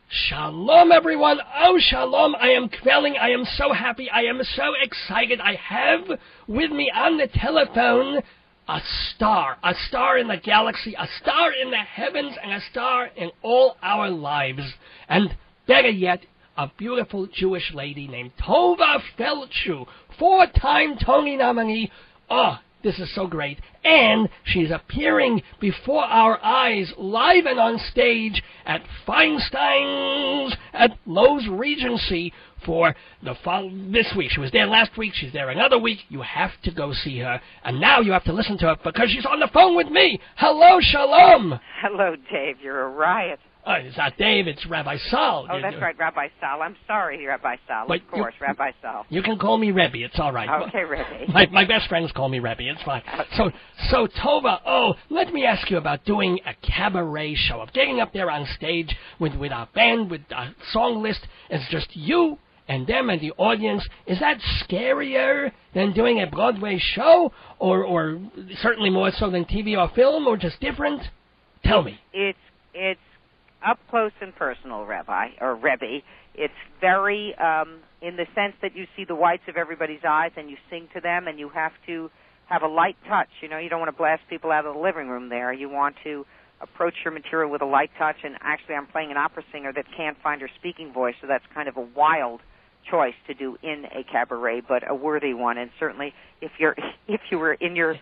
Shalom, everyone. Oh, shalom. I am quelling. I am so happy. I am so excited. I have with me on the telephone a star in the galaxy, a star in the heavens, and a star in all our lives. And better yet, a beautiful Jewish lady named Tovah Feldshuh, 4-time Tony nominee. Oh, this is so great. And she's appearing before our eyes, live and on stage at Feinstein's at Lowe's Regency for this week. She was there last week. She's there another week. You have to go see her. And now you have to listen to her because she's on the phone with me. Hello, Shalom. Hello, Dave. You're a riot. Oh, it's not Dave, it's Rabbi Sol. Oh, that's right, Rabbi Sol. I'm sorry, Rabbi Sol. Of course, Rabbi Sol. You can call me Rebbe, it's all right. Okay, Rebbe. My best friends call me Rebbe, it's fine. Okay. So Tovah, let me ask you about doing a cabaret show, of getting up there on stage with our band, with a song list. It's just you and them and the audience. Is that scarier than doing a Broadway show, or certainly more so than TV or film, or just different? Tell me. It's up close and personal, Rabbi, or Rebbe. It's very, in the sense that you see the whites of everybody's eyes and you sing to them, and you have to have a light touch. You know, you don't want to blast people out of the living room there. You want to approach your material with a light touch, and actually I'm playing an opera singer that can't find her speaking voice, so that's kind of a wild choice to do in a cabaret, but a worthy one. And certainly if you were in your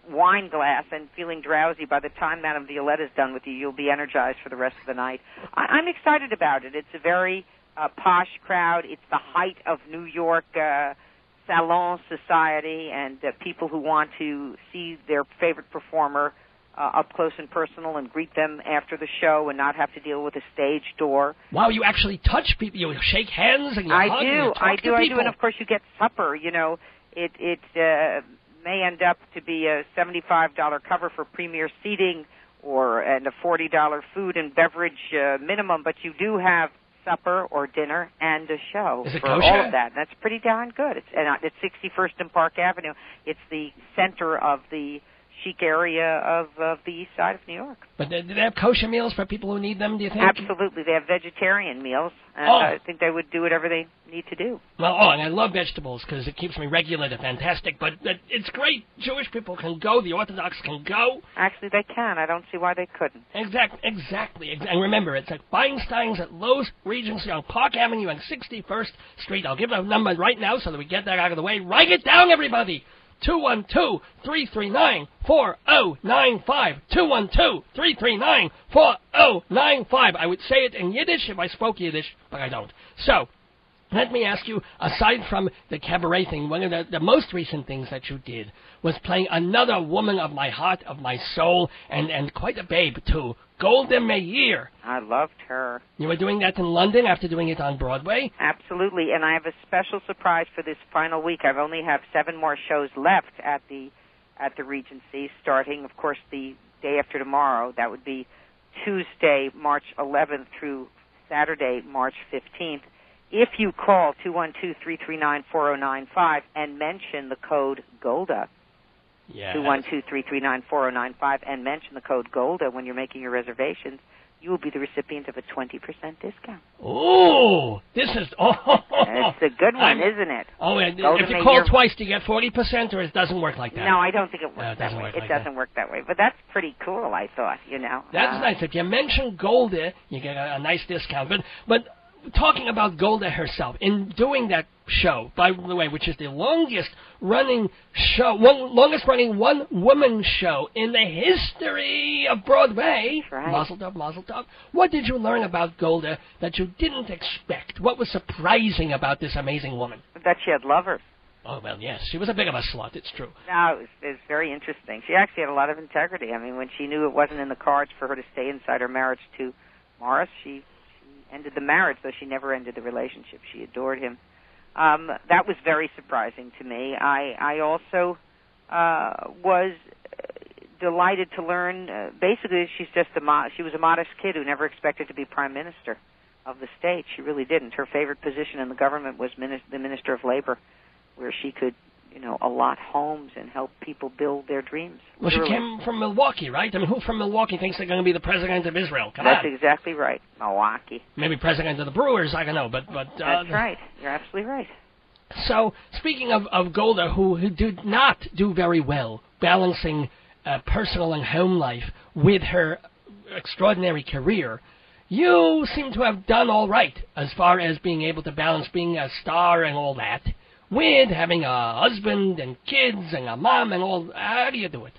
wine glass and feeling drowsy, by the time Madame Violette is done with you, you'll be energized for the rest of the night. I'm excited about it. It's a very posh crowd. It's the height of New York salon society, and people who want to see their favorite performer up close and personal and greet them after the show and not have to deal with a stage door. Wow, you actually touch people. You shake hands and you hug and you talk to people. And of course you get supper. You know, it may end up to be a $75 cover for premier seating and a $40 food and beverage minimum, but you do have supper or dinner and a show for kosher? All of that. That's pretty darn good. It's 61st and Park Avenue. It's the center of the chic area of the east side of New York. But do they have kosher meals for people who need them, do you think? Absolutely. They have vegetarian meals. I think they would do whatever they need to do. Well, and I love vegetables because it keeps me regular. They're fantastic. But it's great. Jewish people can go. The Orthodox can go. Actually, they can. I don't see why they couldn't. Exactly. And remember, it's at Feinstein's at Lowe's Regency on Park Avenue and 61st Street. I'll give the number right now so that we get that out of the way. Write it down, everybody. 212-339-4095. 212-339-4095. I would say it in Yiddish if I spoke Yiddish, but I don't. So, let me ask you, aside from the cabaret thing, one of the most recent things that you did was playing another woman of my heart, of my soul, and quite a babe, too, Golda Meir. I loved her. You were doing that in London after doing it on Broadway? Absolutely, and I have a special surprise for this final week. I only have 7 more shows left at the Regency, starting, of course, the day after tomorrow. That would be Tuesday, March 11th through Saturday, March 15th. If you call 212-339-4095 and mention the code GOLDA, 212-339-4095, and mention the code GOLDA when you're making your reservations, you will be the recipient of a 20% discount. Oh, this is... It's a good one, isn't it? Oh, and if you call twice, do you get 40%, or it doesn't work like that? No, I don't think it works that way. It doesn't work that way. But that's pretty cool, I thought, you know. That's nice. If you mention Golda, you get a nice discount. But talking about Golda herself, in doing that show, by the way, which is the longest running one-woman show in the history of Broadway. Right. Mazel tov. What did you learn about Golda that you didn't expect? What was surprising about this amazing woman? That she had lovers. Oh, well, yes. She was a bit of a slut, it's true. No, it was very interesting. She actually had a lot of integrity. I mean, when she knew it wasn't in the cards for her to stay inside her marriage to Morris, she ended the marriage, though she never ended the relationship. She adored him. That was very surprising to me. I also was delighted to learn, basically, she was a modest kid who never expected to be prime minister of the state. She really didn't. Her favorite position in the government was the Minister of Labor, where she could allot homes and help people build their dreams. Well, literally. she came from Milwaukee, right? I mean, who from Milwaukee thinks they're going to be the president of Israel? Come That's on. exactly right. Milwaukee. Maybe president of the Brewers, I don't know, but That's right. You're absolutely right. So, speaking of Golda, who did not do very well balancing personal and home life with her extraordinary career, you seem to have done all right as far as being able to balance being a star and all that with having a husband and kids and a mom and all. How do you do it?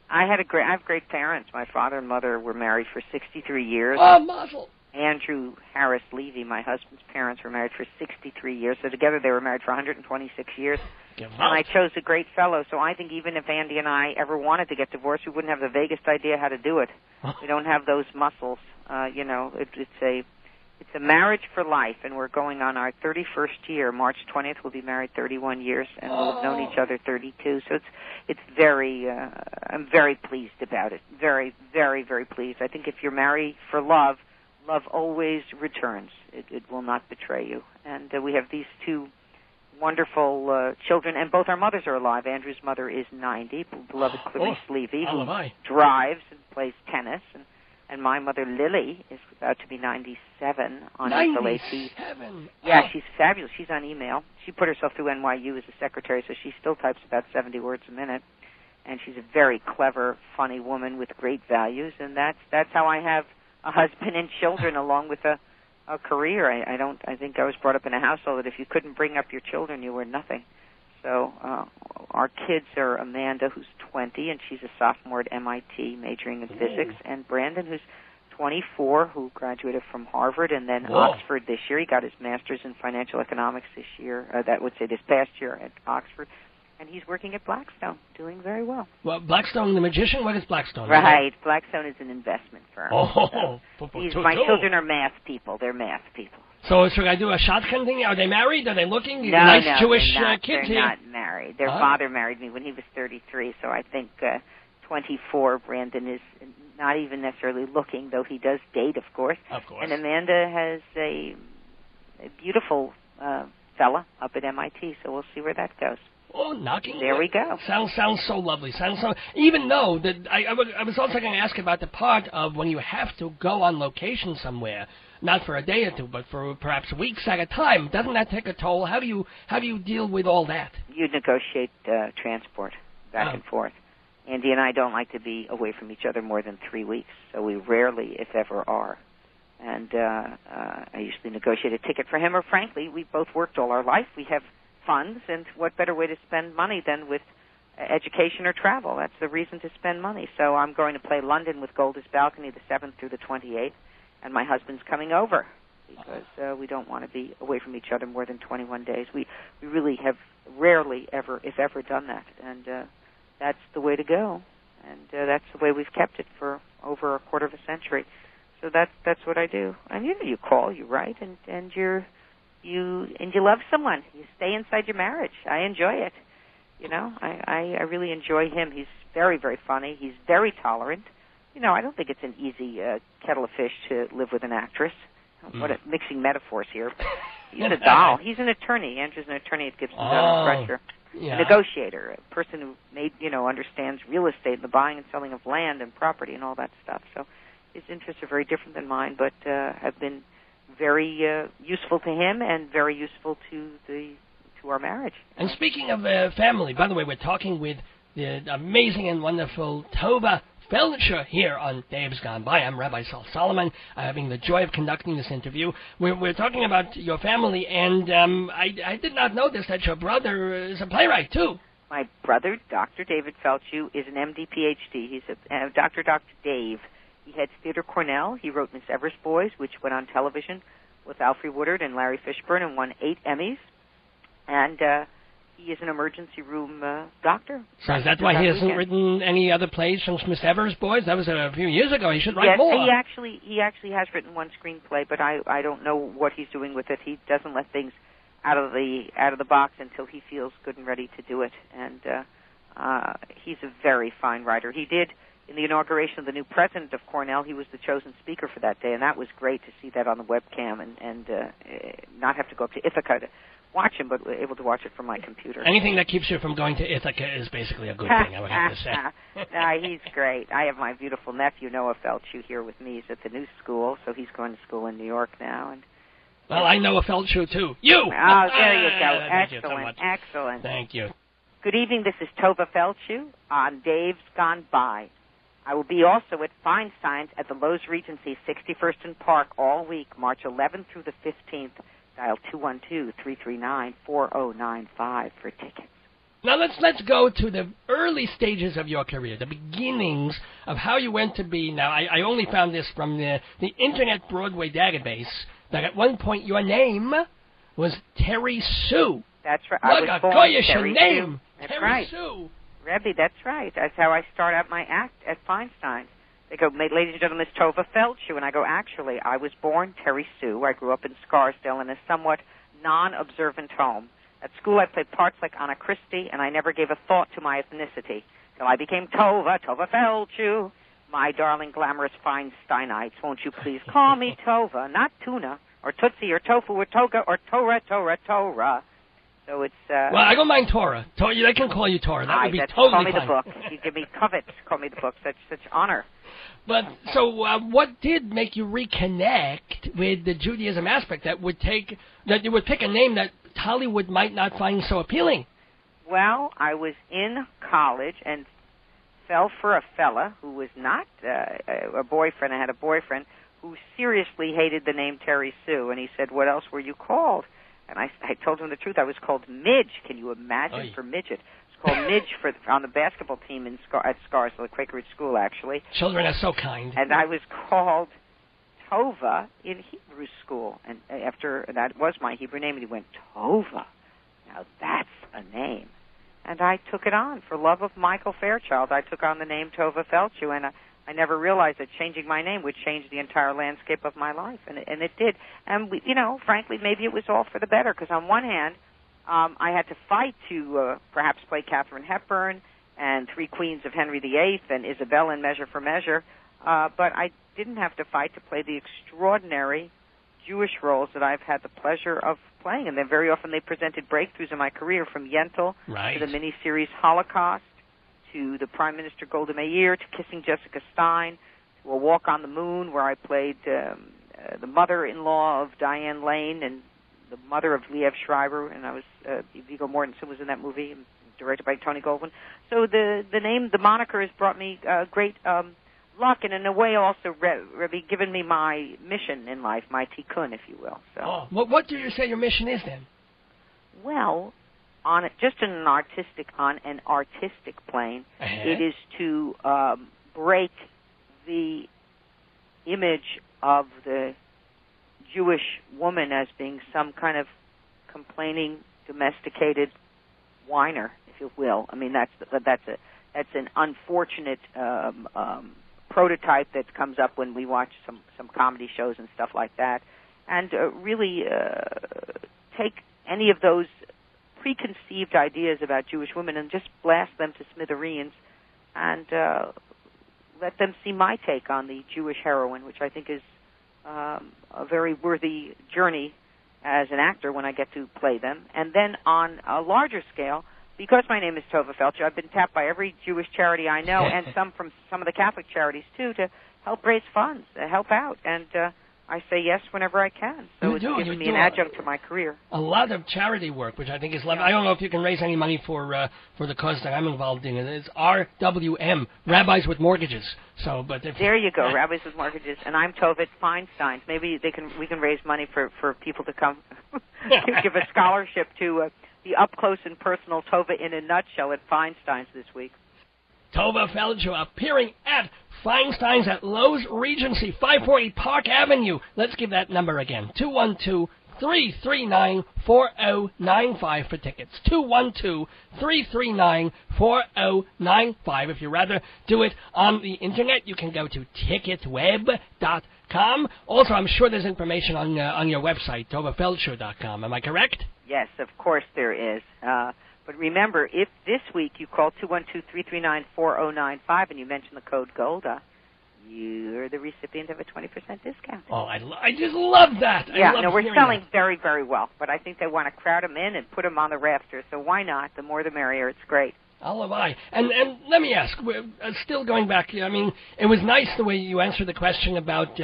I have great parents. My father and mother were married for 63 years. Oh, mazel. Andrew Harris Levy, my husband's parents, were married for 63 years. So together they were married for 126 years. And I chose a great fellow. So I think even if Andy and I ever wanted to get divorced, we wouldn't have the vaguest idea how to do it. We don't have those muscles. It's a marriage for life, and we're going on our 31st year. March 20th, we'll be married 31 years, and we'll have known each other 32. So it's very, I'm very pleased about it. Very, very, very pleased. I think if you're married for love, love always returns. It will not betray you. And we have these two wonderful children, and both our mothers are alive. Andrew's mother is 90, beloved Clarice Levy, who drives and plays tennis, and my mother, Lily, is about to be 97 on April 18th. Yeah, she's fabulous. She's on email. She put herself through NYU as a secretary, so she still types about 70 words a minute. And she's a very clever, funny woman with great values, and that's how I have a husband and children along with a career. I think I was brought up in a household that if you couldn't bring up your children, you were nothing. So our kids are Amanda, who's 20, and she's a sophomore at MIT, majoring in physics, and Brandon, who's 24, who graduated from Harvard and then Oxford this year. He got his master's in financial economics this past year at Oxford. And he's working at Blackstone, doing very well. Well, Blackstone, the magician? What is Blackstone? Right. Blackstone is an investment firm. My So children are math people. They're math people. So should I do a shotgun thing? Are they married? Are they looking? No, nice no, Jewish they're kids here. not married. Their father married me when he was 33, so I think 24, Brandon is not even necessarily looking, though he does date, of course. Of course. And Amanda has a beautiful fella up at MIT, so we'll see where that goes. Oh, knocking. There we go. Sounds so lovely. Even though that I was also going to ask about the part of when you have to go on location somewhere, not for a day or two, but for perhaps weeks at a time. Doesn't that take a toll? How do you deal with all that? You negotiate transport back and forth. Andy and I don't like to be away from each other more than 3 weeks, so we rarely, if ever, are. And I usually negotiate a ticket for him, or frankly, we both worked all our life. We have funds, and what better way to spend money than with education or travel? That's the reason to spend money. So I'm going to play London with Golda's Balcony the 7th through the 28th, and my husband's coming over because we don't want to be away from each other more than 21 days. We really have rarely ever, if ever, done that, and that's the way to go, and that's the way we've kept it for over a quarter of a century. So that's what I do. And you call, you write, and you love someone. You stay inside your marriage. I enjoy it. I really enjoy him. He's very, very funny. He's very tolerant. I don't think it's an easy kettle of fish to live with an actress. What mixing metaphors here. But he's a doll. He's an attorney. Andrew's an attorney at Gibson Dunn and Crutcher. A negotiator, a person who understands real estate and the buying and selling of land and property and all that stuff. So his interests are very different than mine, but have been very useful to him and very useful to our marriage. And speaking of family, by the way, we're talking with the amazing and wonderful Tovah Feldshuh here on Dave's Gone By. I'm Rabbi Sol Solomon, having the joy of conducting this interview. We're talking about your family, and I did not know this, that your brother is a playwright, too. My brother, Dr. David Feldshuh, is an MD, PhD. He's a Dr. Dave. He heads Theater Cornell. He wrote Miss Evers' Boys, which went on television with Alfre Woodard and Larry Fishburne and won 8 Emmys. And he is an emergency room doctor. So is that why he hasn't written any other plays since Miss Evers' Boys? That was a few years ago. He should write more. He actually has written one screenplay, but I don't know what he's doing with it. He doesn't let things out of the box until he feels good and ready to do it. And he's a very fine writer. He did. In the inauguration of the new president of Cornell, he was the chosen speaker for that day, and that was great to see that on the webcam and not have to go up to Ithaca watch him, but able to watch it from my computer. Anything that keeps you from going to Ithaca is basically a good thing, I would have to say. He's great. I have my beautiful nephew, Noah Feldshuh, here with me. He's at the new school, so he's going to school in New York now. And well, I know a Feldshuh, too. You! Oh, there you go. Thank Excellent, you so much. excellent. Thank you. Good evening. This is Tovah Feldshuh on Dave's Gone By. I will be also at Feinstein's at the Lowe's Regency, 61st and Park, all week, March 11th through the 15th. Dial 212-339-4095 for tickets. Now let's go to the early stages of your career, the beginnings of how you went to be. Now, I only found this from the Internet Broadway database, that at one point your name was Terry Sue. That's right. Look, I was born Terry name. Sue. That's Terry right. Sue. Rebbe, that's right. That's how I start out my act at Feinstein's. They go, ladies and gentlemen, it's Tovah Feldshuh. And I go, actually, I was born Terry Sue. I grew up in Scarsdale in a somewhat non-observant home. At school, I played parts like Anna Christie, and I never gave a thought to my ethnicity. So I became Tovah Feldshuh. My darling, glamorous Feinsteinites, won't you please call me Tovah, not Tuna, or Tootsie, or Tofu, or Toga, or Torah. So it's... well, I don't mind Torah. They can call you Torah. That would be totally call me fine. the book. You give me covet. Call me the book. Such honor. But, so what did make you reconnect with the Judaism aspect that you would pick a name that Hollywood might not find so appealing? Well, I was in college and fell for a fella who was not a boyfriend. I had a boyfriend who seriously hated the name Terry Sue, and he said, what else were you called? And I told him the truth. I was called Midge. Can you imagine? For midget. It's called Midge on the basketball team at Scarsdale, Quaker School, actually. Children are so kind. And I was called Tovah in Hebrew school. And that was my Hebrew name, and he went, Tovah. Now that's a name. And I took it on. For love of Michael Fairchild, I took on the name Tovah Feldshuh, and I never realized that changing my name would change the entire landscape of my life, and it did. And, frankly, maybe it was all for the better, because on one hand, I had to fight to perhaps play Katharine Hepburn and Three Queens of Henry VIII and Isabel in Measure for Measure, but I didn't have to fight to play the extraordinary Jewish roles that I've had the pleasure of playing, and then very often they presented breakthroughs in my career, from Yentl to the miniseries Holocaust, to the Prime Minister Golda Meir, to Kissing Jessica Stein, to A Walk on the Moon, where I played the mother-in-law of Diane Lane and the mother of Liev Schreiber, and I was Viggo Mortensen was in that movie, directed by Tony Goldwyn. So the moniker has brought me great luck, and in a way also given me my mission in life, my tikkun, if you will. So. What do you say your mission is then? Well, on an artistic plane, it is to break the image of the Jewish woman as being some kind of complaining, domesticated whiner, if you will. I mean, that's an unfortunate prototype that comes up when we watch some comedy shows and stuff like that, and really take any of those preconceived ideas about Jewish women and just blast them to smithereens, and let them see my take on the Jewish heroine, which I think is a very worthy journey as an actor when I get to play them. And then on a larger scale, because my name is Tovah Feldshuh, I've been tapped by every Jewish charity I know, and some from some of the Catholic charities too, to help raise funds, to help out, and I say yes whenever I can. So it's given me an adjunct to my career. A lot of charity work, which I think is lovely. I don't know if you can raise any money for the cause that I'm involved in. It's RWM, Rabbis with Mortgages. So, but there you go, Rabbis with Mortgages, and I'm Tovah Feinstein's. Maybe we can raise money for people to come give a scholarship to the up close and personal Tovah in a nutshell at Feinstein's this week. Tovah Feldshuh appearing at Feinstein's at Lowe's Regency, 540 Park Avenue. Let's give that number again, 212-339-4095 for tickets, 212-339-4095. If you'd rather do it on the Internet, you can go to ticketweb.com. Also, I'm sure there's information on your website, TotalTheater.com. Am I correct? Yes, of course there is. But remember, if this week you call 212-339-4095 and you mention the code GOLDA, you're the recipient of a 20% discount. Oh, I just love that. Yeah, I love no, we're hearing selling that. very, very well, but I think they want to crowd them in and put them on the rafters, so why not? The more the merrier. It's great. All have I. And let me ask, still going back, I mean, it was nice the way you answered the question about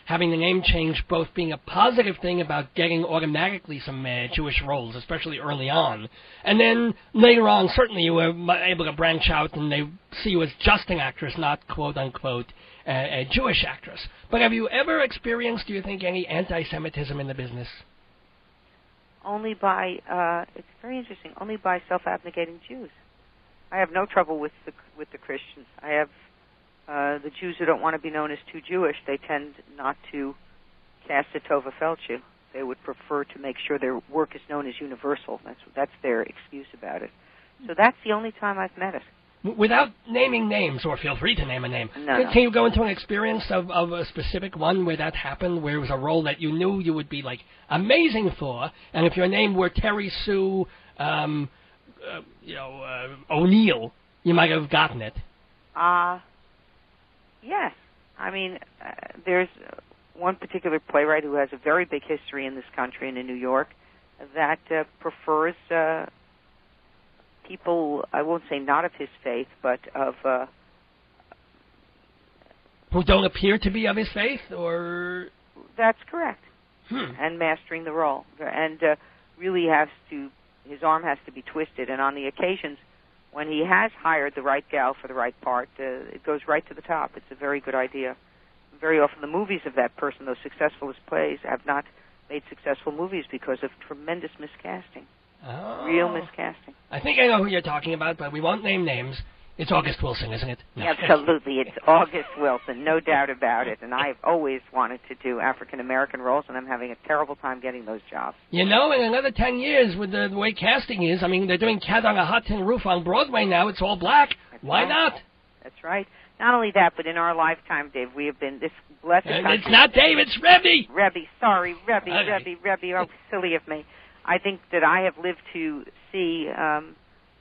having the name change both being a positive thing about getting automatically some Jewish roles, especially early on. And then later on, certainly you were able to branch out and they see you as just an actress, not quote-unquote a Jewish actress. But have you ever experienced, do you think, any anti-Semitism in the business? Only by, it's very interesting, only by self-abnegating Jews. I have no trouble with the Christians. I have the Jews who don't want to be known as too Jewish. They tend not to cast a Tovah Feldshuh. They would prefer to make sure their work is known as universal. That's their excuse about it. So that's the only time I've met it. Without naming names, or feel free to name a name, no. Can you go into an experience of a specific one where that happened, where it was a role that you knew you would be like amazing for, and if your name were Terry Sue, O'Neill, you might have gotten it. Yes. I mean, there's one particular playwright who has a very big history in this country and in New York that prefers people, I won't say not of his faith, but of... who don't appear to be of his faith, or... That's correct. And mastering the role. And really has to... His arm has to be twisted, and on the occasions when he has hired the right gal for the right part, it goes right to the top. It's a very good idea. Very often the movies of that person, those successful as plays, have not made successful movies because of tremendous miscasting. Oh. Real miscasting. I think I know who you're talking about, but we won't name names. It's August Wilson, isn't it? No. Absolutely. It's August Wilson, no doubt about it. And I've always wanted to do African-American roles, and I'm having a terrible time getting those jobs. You know, in another 10 years, with the way casting is, I mean, they're doing Cat on a Hot Tin Roof on Broadway now. It's all black. Why not? That's right. Not only that, but in our lifetime, Dave, we have been this blessed country. It's not Dave, it's Rebbe. Rebbe, sorry, Rebbe. Oh, silly of me. I think that I have lived to see...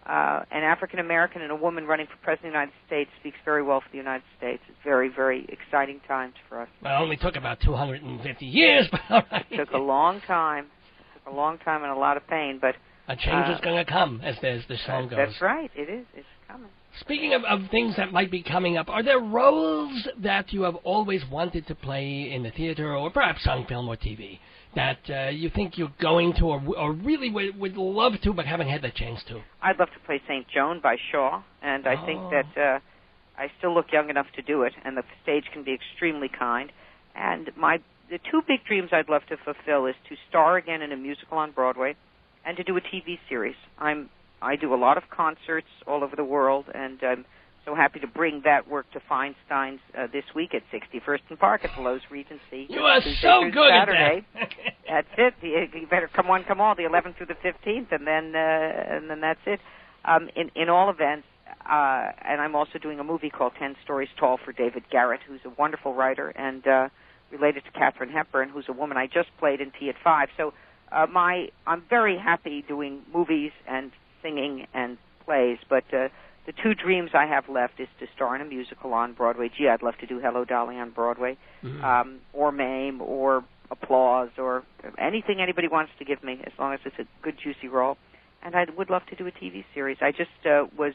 an African-American and a woman running for President of the United States speaks very well for the United States. It's very, very exciting times for us. Well, it only took about 250 years, but all right. It took a long time. It took a long time and a lot of pain, but... A change is going to come, as the song goes. That's right. It is. It's coming. Speaking of things that might be coming up, are there roles that you have always wanted to play in the theater, or perhaps on film or TV, that you think you're going to or really would love to but haven't had the chance to? I'd love to play St. Joan by Shaw, and I think that I still look young enough to do it, and the stage can be extremely kind. And the two big dreams I'd love to fulfill is to star again in a musical on Broadway and to do a TV series. I do a lot of concerts all over the world, and I'm so happy to bring that work to Feinstein's this week at 61st and Park at the Lowe's Regency. You are so good Saturday. at that. That's it. You better come one, come all, the 11th through the 15th, and then that's it. In all events, and I'm also doing a movie called 10 Stories Tall for David Garrett, who's a wonderful writer and related to Katharine Hepburn, who's a woman I just played in T at 5. So I'm very happy doing movies and singing and plays, but the two dreams I have left is to star in a musical on Broadway. Gee, I'd love to do Hello, Dolly on Broadway, or Mame, or Applause, or anything anybody wants to give me, as long as it's a good, juicy role. And I would love to do a TV series. I just was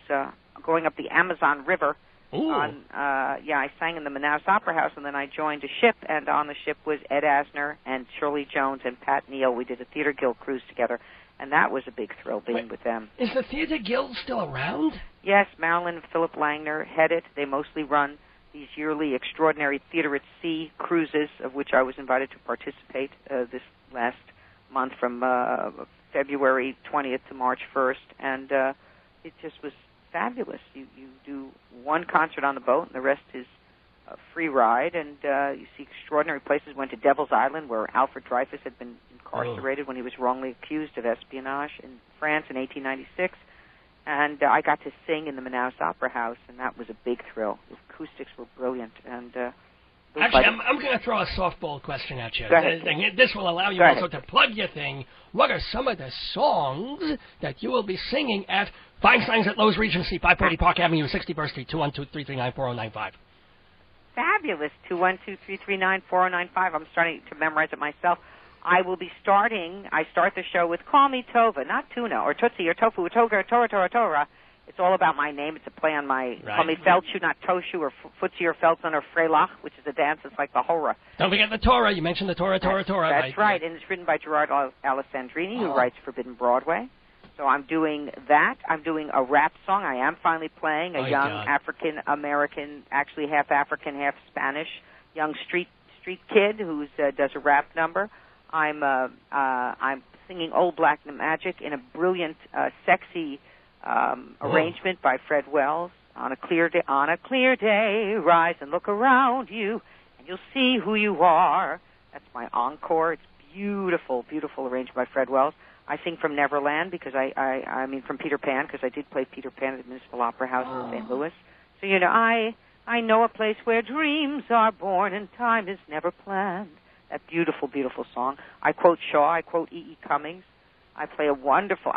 going up the Amazon River. I sang in the Manaus Opera House, and then I joined a ship, and on the ship was Ed Asner and Shirley Jones and Pat Neal. We did a Theater Guild cruise together, and that was a big thrill being with them. Is the Theater Guild still around? Yes, Marilyn and Philip Langner head it. They mostly run these yearly extraordinary Theater at Sea cruises, of which I was invited to participate this last month from February 20th to March 1st, and it just was fabulous. You do one concert on the boat, and the rest is a free ride, and you see extraordinary places. Went to Devil's Island, where Alfred Dreyfus had been incarcerated when he was wrongly accused of espionage in France in 1896. And I got to sing in the Manaus Opera House, and that was a big thrill. The acoustics were brilliant. And actually, I'm going to throw a softball question at you. Go ahead. This will allow you also to plug your thing. What are some of the songs that you will be singing at Feinstein's at Lowe's Regency, 540 Park Avenue, 61st Street, 212-339-4095? fabulous. 212-339-4095. I'm starting to memorize it myself. I start the show with Call Me Tovah, not Tuna, or Tootsie, or Tofu, or Toga, Torah. It's all about my name. It's a play on my, Call Me Feldshuh, not Toshu, or Footsie, or Felsen, or Freilach, which is a dance that's like the Hora. Don't forget the Torah. You mentioned the Torah. That's right, and it's written by Gerard Alessandrini, who writes Forbidden Broadway. So I'm doing that. I'm doing a rap song. I am finally playing a young African-American, actually half African, half Spanish, young street kid who does a rap number. I'm singing Old Black Magic in a brilliant, sexy arrangement by Fred Wells. On a clear day, rise and look around you, and you'll see who you are. That's my encore. It's beautiful, beautiful arrangement by Fred Wells. I sing from Neverland because I mean from Peter Pan, because I did play Peter Pan at the Municipal Opera House in St. Louis. So, I know a place where dreams are born and time is never planned. That beautiful, beautiful song. I quote Shaw. I quote E.E. Cummings. I play a wonderful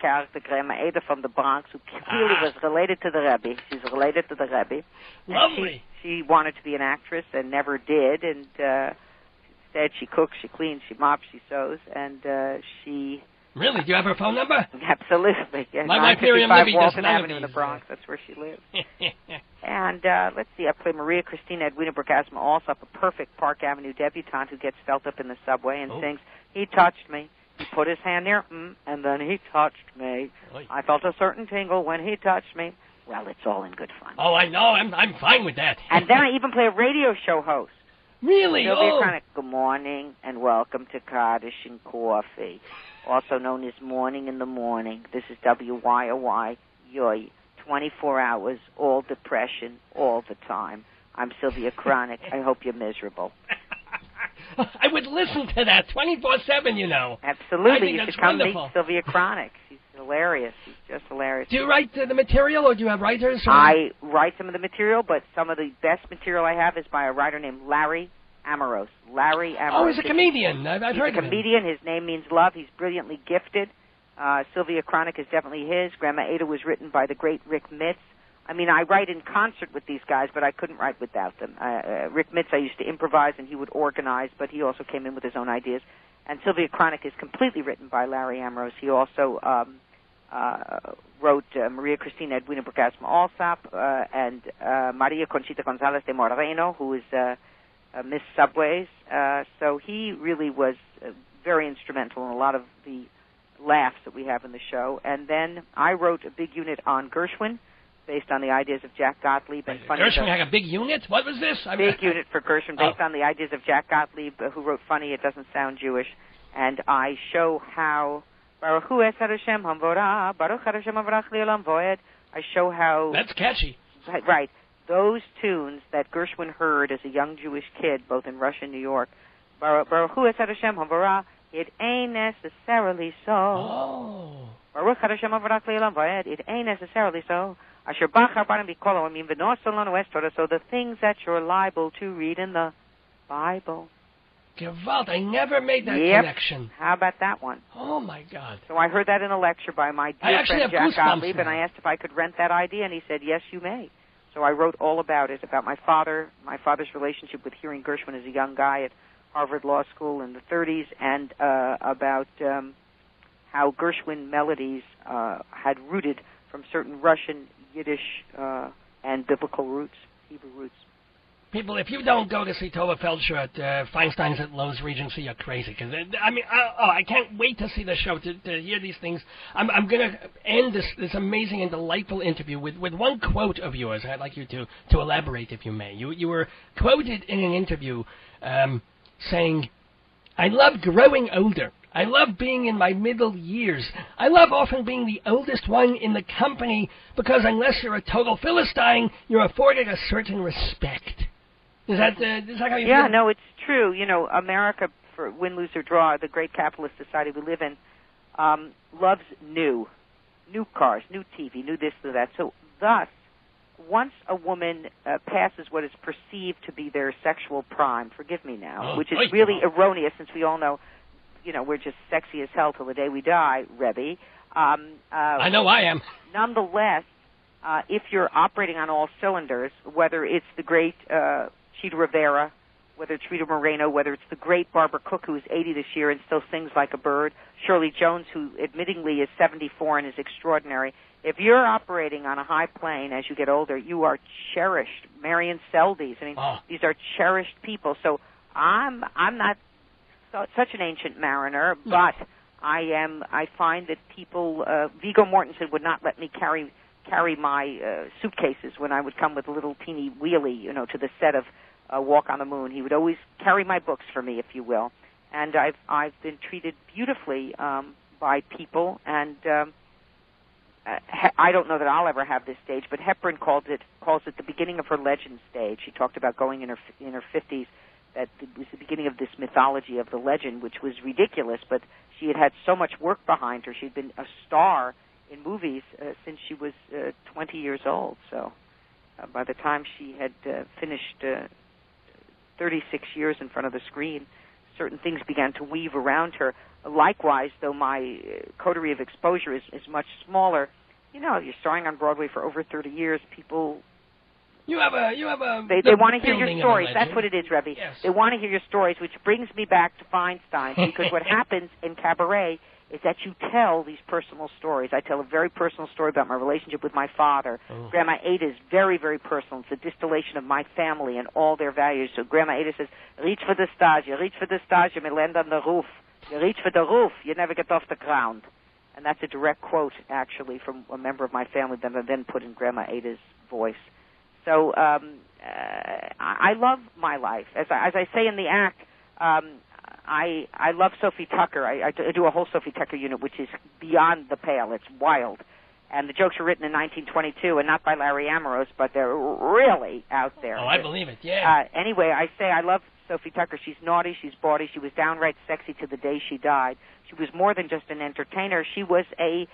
character, Grandma Ada from the Bronx, who clearly was related to the Rebbe. She's related to the Rebbe. Lovely. She wanted to be an actress and never did, and instead she cooks, she cleans, she mops, she sews, and she... Really? Do you have her phone number? Absolutely. Yeah, my wife Miriam Levy does Walton Avenue in the Bronx. That's where she lives. And let's see, I play Maria Christina Edwina Burgasma, also a perfect Park Avenue debutante who gets felt up in the subway and sings, "He touched me. He put his hand there, and then he touched me. I felt a certain tingle when he touched me." Well, it's all in good fun. Oh, I know. I'm fine with that. And then I even play a radio show host. Really? Good morning and welcome to Kaddish and Coffee, also known as Morning in the Morning. This is WYOY, Yoy, 24 hours, all depression, all the time. I'm Sylvia Chronic. I hope you're miserable. I would listen to that 24/7, Absolutely. You should come meet Sylvia Chronic. She's hilarious. She's just hilarious. Do you write the material, or do you have writers? I write some of the material, but some of the best material I have is by a writer named Larry Amorose. Larry Amorose. Oh, he's a comedian. I've heard of him. He's a comedian. His name means love. He's brilliantly gifted. Sylvia Chronic is definitely his. Grandma Ada was written by the great Rick Mitz. I mean, I write in concert with these guys, but I couldn't write without them. Rick Mitz, I used to improvise, and he would organize, but he also came in with his own ideas. And Sylvia Chronic is completely written by Larry Amorose. He also wrote Maria Cristina Edwina Burgasma Alsop and Maria Conchita Gonzalez de Moreno, who is Miss Subways. So he really was very instrumental in a lot of the laughs that we have in the show. And then I wrote a big unit on Gershwin, based on the ideas of Jack Gottlieb. And Gershwin had a big unit? What was this? Big unit for Gershwin, based on the ideas of Jack Gottlieb, who wrote Funny, It Doesn't Sound Jewish. And I show how... Baruch Hu Es Hashem Hamvorah, Baruch Hashem Havarach Le'olam Voed. I show how... That's catchy. Right. Those tunes that Gershwin heard as a young Jewish kid, both in Russia and New York, Baruch Hu Es Hashem Hamvorah, it ain't necessarily so. Oh. Baruch Hashem Havarach Le'olam Voed, it ain't necessarily so. So the things that you're liable to read in the Bible. Gewalt, I never made that connection. How about that one? Oh, my God. So I heard that in a lecture by my dear friend Jack Gottlieb, and I asked if I could rent that idea, and he said, yes, you may. So I wrote all about it, about my father's relationship with hearing Gershwin as a young guy at Harvard Law School in the 30s, and about how Gershwin melodies had rooted from certain Russian, Yiddish, and biblical roots, Hebrew roots. People, if you don't go to see Tovah Feldshuh at Feinstein's at Lowe's Regency, you're crazy. Because I can't wait to see the show, to hear these things. I'm going to end this amazing and delightful interview with one quote of yours. I'd like you to elaborate, if you may. You were quoted in an interview saying, "I love growing older. I love being in my middle years. I love often being the oldest one in the company because unless you're a total Philistine, you're afforded a certain respect." Is that how you feel? Yeah, no, it's true. America, for win, lose, or draw, the great capitalist society we live in, loves new cars, new TV, new this, new that. So thus, once a woman passes what is perceived to be their sexual prime, forgive me now, which is really erroneous since we all know, we're just sexy as hell till the day we die, Rebbe. I know I am. Nonetheless, if you're operating on all cylinders, whether it's the great Chita Rivera, whether it's Rita Moreno, whether it's the great Barbara Cook, who is 80 this year and still sings like a bird, Shirley Jones, who admittingly is 74 and is extraordinary. If you're operating on a high plane as you get older, you are cherished. Marion Seldes, I mean, these are cherished people. So I'm not such an ancient mariner, but I find that people, Viggo Mortensen would not let me carry my suitcases when I would come with a little teeny wheelie, to the set of Walk on the Moon. He would always carry my books for me, if you will. And I've been treated beautifully by people, and I don't know that I'll ever have this stage, but Hepburn calls it the beginning of her legend stage. She talked about going in her 50s, that it was the beginning of this mythology of the legend, which was ridiculous, but she had so much work behind her. She'd been a star in movies since she was 20 years old. So by the time she had finished 36 years in front of the screen, certain things began to weave around her. Likewise, though my coterie of exposure is much smaller, you're starring on Broadway for over 30 years, people... You have a. They want to hear your stories. That's what it is, Rebbe. Yes. They want to hear your stories, which brings me back to Feinstein, because what happens in cabaret is that you tell these personal stories. I tell a very personal story about my relationship with my father. Grandma Ada is very, very personal. It's a distillation of my family and all their values. So Grandma Ada says, reach for the stars. You reach for the stars, you may land on the roof. You reach for the roof, you never get off the ground. And that's a direct quote, actually, from a member of my family that I then put in Grandma Ada's voice. So I love my life. As I say in the act, I love Sophie Tucker. I do a whole Sophie Tucker unit, which is beyond the pale. It's wild. And the jokes were written in 1922, and not by Larry Ambrose, but they're really out there. Oh, I believe it, yeah. Anyway, I say I love Sophie Tucker. She's naughty, she's bawdy, she was downright sexy to the day she died. She was more than just an entertainer. She was a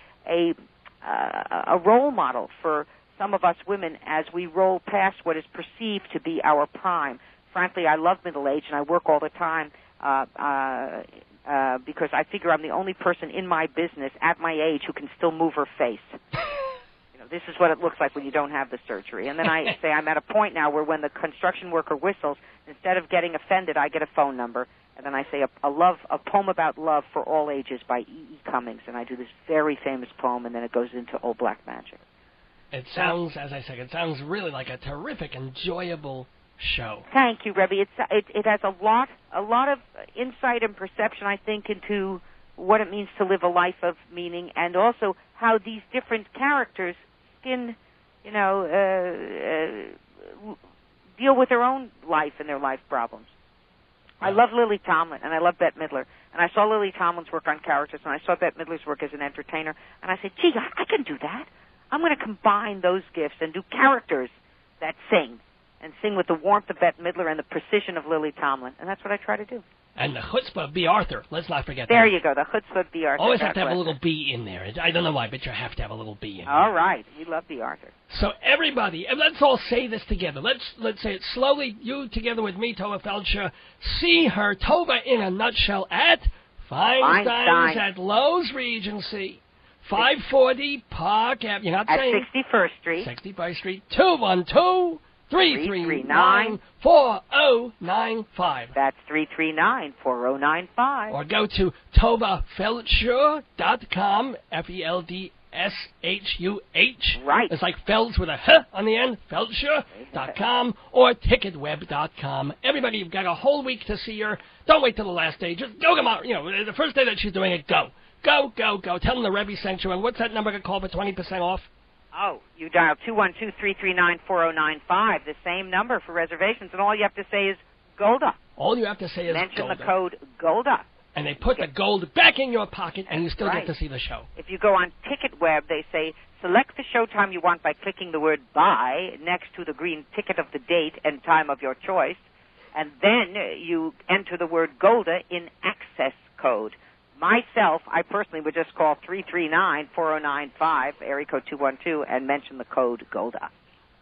role model for some of us women as we roll past what is perceived to be our prime. Frankly, I love middle age, and I work all the time because I figure I'm the only person in my business at my age who can still move her face. This is what it looks like when you don't have the surgery. And then I say I'm at a point now where when the construction worker whistles, instead of getting offended, I get a phone number. And then I say a poem about love for all ages by E.E. Cummings. And I do this very famous poem, and then it goes into Old Black Magic. It sounds, as I said, it sounds really like a terrific, enjoyable show. Thank you, Rebbe. It has a lot of insight and perception, I think, into what it means to live a life of meaning, and also how these different characters can, deal with their own life and their life problems. I love Lily Tomlin, and I love Bette Midler. And I saw Lily Tomlin's work on characters, and I saw Bette Midler's work as an entertainer, and I said, gee, I can do that. I'm going to combine those gifts and do characters that sing, and sing with the warmth of Bette Midler and the precision of Lily Tomlin. And that's what I try to do. And the chutzpah of B. Arthur. Let's not forget there that. There you go, the chutzpah of B. Arthur. Always have to have a little B in there. I don't know why, but you have to have a little B in there. All right. We love B. Arthur. So everybody, and let's all say this together. Let's say it slowly. You together with me, Tovah Feldshuh. See her, Tovah in a nutshell, at Feinstein's at Lowe's Regency. 540 Park Avenue. You're not saying... At 61st Street. 61st Street. 212-339-4095. That's 339-4095. Or go to TovahFeldshuh.com, Feldshuh. Right. It's like Felds with a H on the end, Feldshuh.com, or Ticketweb.com. Everybody, you've got a whole week to see her. Don't wait till the last day. Just go tomorrow. The first day that she's doing it, go. Go. Tell them the Rebbe sent you. And what's that number to call for 20% off? Oh, you dial 212-339-4095, the same number for reservations, and all you have to say is Golda. All you have to say is Mention Golda. the code Golda. And they put the gold back in your pocket, and you still get to see the show. If you go on TicketWeb, they say, select the showtime you want by clicking the word buy next to the green ticket of the date and time of your choice, and then you enter the word Golda in access code. Myself, I personally would just call 339-4095, area code 212, and mention the code Golda.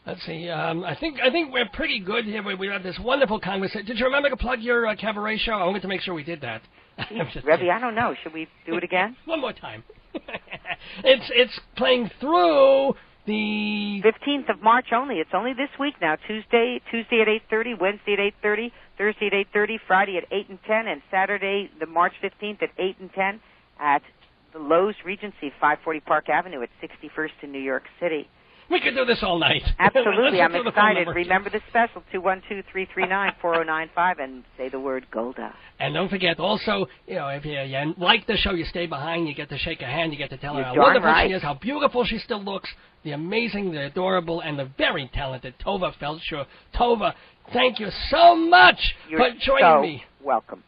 Let's see. I think we're pretty good here. We have this wonderful conversation. Did you remember to plug your cabaret show? I wanted to make sure we did that. Rebbe, I don't know. Should we do it again? One more time. It's playing through The 15th of March only. It's only this week now. Tuesday at 8:30, Wednesday at 8:30, Thursday at 8:30, Friday at 8 and 10, and Saturday, the March 15th at 8 and 10 at the Lowe's Regency, 540 Park Avenue at 61st in New York City. We could do this all night. Absolutely. I'm excited. Remember the special, 212-339-4095, and say the word Golda. And don't forget, also, if you like the show, you stay behind, you get to shake her hand, you get to tell her how wonderful she is, how beautiful she still looks, the amazing, the adorable, and the very talented Tovah Feldshuh. Tovah, thank you so much for joining me. Welcome.